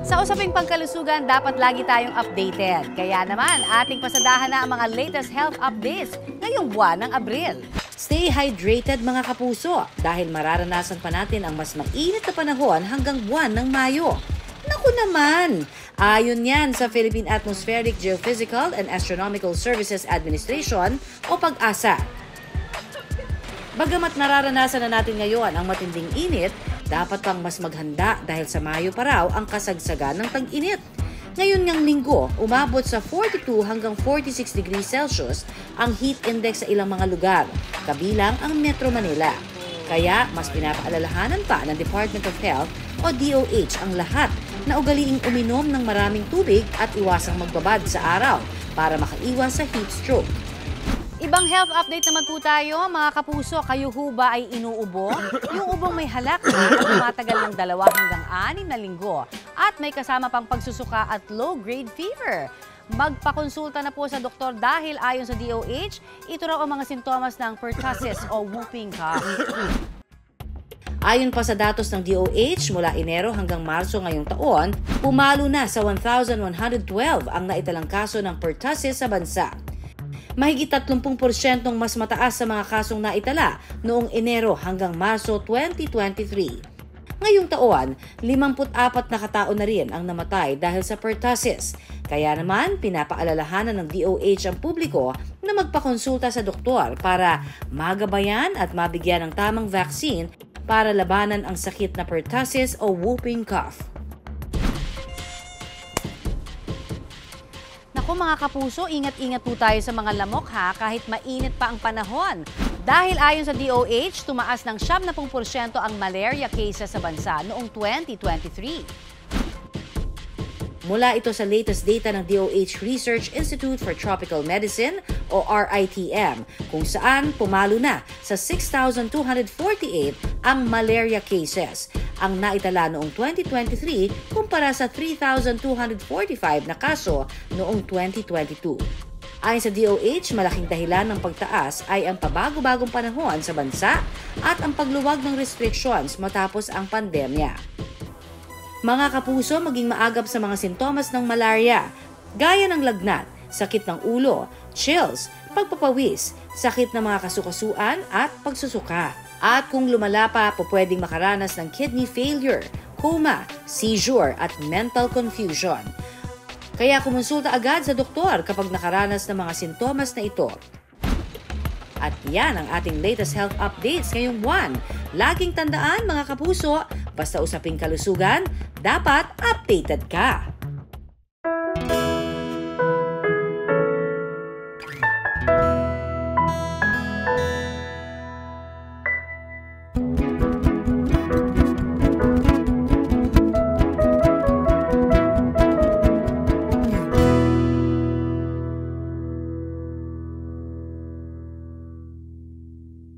Sa usaping pangkalusugan, dapat lagi tayong updated. Kaya naman, ating pasadahan na ang mga latest health updates ngayong buwan ng Abril. Stay hydrated mga kapuso dahil mararanasan pa natin ang mas mainit na panahon hanggang buwan ng Mayo. Naku naman! Ayon yan sa Philippine Atmospheric, Geophysical and Astronomical Services Administration o PAG-ASA. Bagamat nararanasan na natin ngayon ang matinding init, dapat pang mas maghanda dahil sa Mayo pa raw ang kasagsagan ng tag-init. Ngayon ngang linggo, umabot sa 42 hanggang 46 degrees Celsius ang heat index sa ilang mga lugar, kabilang ang Metro Manila. Kaya mas pinapaalalahanan pa ng Department of Health o DOH ang lahat na ugaliing uminom ng maraming tubig at iwasang magbabad sa araw para makaiwas sa heat stroke. Ibang health update naman po tayo, mga kapuso. Kayo ho ba ay inuubo? Yung ubong may halak na tumatagal ng 2 hanggang 6 na linggo at may kasama pang pagsusuka at low-grade fever. Magpakonsulta na po sa doktor dahil ayon sa DOH, ito raw ang mga sintomas ng pertussis o whooping cough. Ayon pa sa datos ng DOH, mula Enero hanggang Marso ngayong taon, pumalo na sa 1,112 ang naitalang kaso ng pertussis sa bansa. Mahigit 30% mas mataas sa mga kasong naitala noong Enero hanggang Marso 2023. Ngayong taon, 54 na katao na rin ang namatay dahil sa pertussis. Kaya naman, pinapaalalahanan ng DOH ang publiko na magpakonsulta sa doktor para magabayan at mabigyan ng tamang vaccine para labanan ang sakit na pertussis o whooping cough. Naku mga kapuso, ingat-ingat po tayo sa mga lamok ha, kahit mainit pa ang panahon. Dahil ayon sa DOH, tumaas ng 70% ang malaria cases sa bansa noong 2023. Mula ito sa latest data ng DOH Research Institute for Tropical Medicine o RITM, kung saan pumalo na sa 6,248 ang malaria cases. Ang naitala noong 2023 kumpara sa 3,245 na kaso noong 2022. Ayon sa DOH, malaking dahilan ng pagtaas ay ang pabago-bagong panahon sa bansa at ang pagluwag ng restrictions matapos ang pandemya. Mga kapuso, maging maagap sa mga sintomas ng malaria, gaya ng lagnat, sakit ng ulo, chills, pagpapawis, sakit ng mga kasukasuan at pagsusuka. At kung lumala pa, pwedeng makaranas ng kidney failure, coma, seizure at mental confusion. Kaya kumonsulta agad sa doktor kapag nakaranas ng mga sintomas na ito. At yan ang ating latest health updates ngayong buwan. Laging tandaan mga kapuso, basta usaping kalusugan, dapat updated ka.